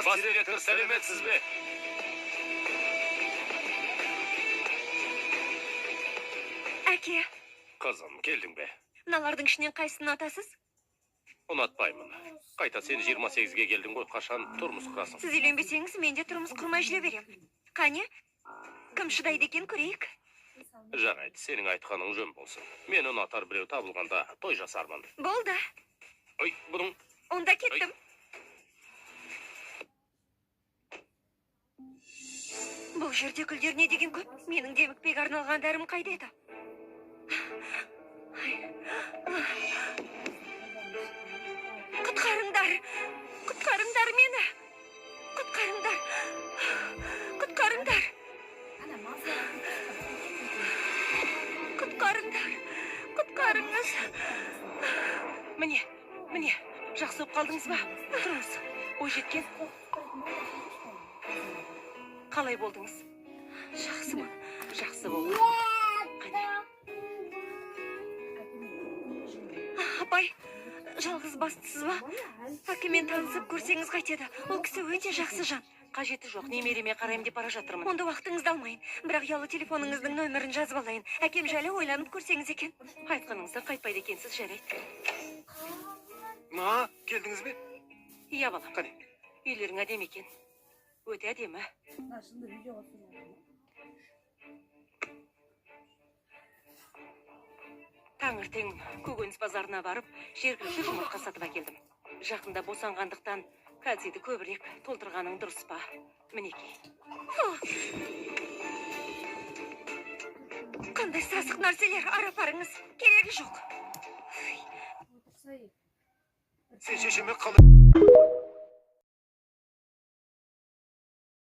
Бас директор, сәлеметсіз бе? Әке, Қызым, келдің бе? мыналардың ішінен қайсысын атасыз? Ұнатпаймын. Қайта сен 28-ге келдің ғой, қашан тұрмыс құрасың? Сіз үйленбесеңіз, мен де тұрмыс құрмай жүре берем. Қане, кім шыдайды екен көрейік? Жарайды, сенің айтқаның жөн болсын. Мен ұнатар біреу табылғанда той жасармын. Болды. Ой, бұның... Онда кеттім. Бұл жерде гүлдер не деген көп? Менің демікпеге арналған дәрім қайда еді? Құтқарыңдар! Құтқарыңдар мені! Құтқарыңдар! Құтқарыңдар! Құтқарыңдар! Құтқарыңыз! Міне, жақсы болып қалдыңыз ба? Тұрыңыз, ой жеткен. Қалай болдыңыз? Жақсымын, жақсы болды. Қане. Апай, жалғыз бастысыз ба? Әкемен танысып көрсеңіз қайтеді. Ол кісі өте жақсы жан. Қажеті жоқ, немереме қарайым деп бара жатырмын. Онда уақытыңызды алмайын. Бірақ ұялы телефоныңыздың нөмірін жазып алайын. Әкем жайлы ойланып көрсеңіз екен. Айтқаныңызда қайтпайды екенсіз, жарайды. Ма, келдіңіз бе? Иә балам. Қане. Үйлерің әдемі екен. Өте әдемі. Таңертең көкөніс базарына барып, жергілікті жұмыртқа сатып әкелдім. Жақында босанғандықтан кальцийді көбірек толтырғаның дұрыс па? Мінекей. Қандай сасық нәрселер, арапарыңыз керегі жоқ. Сен шешеме қалай...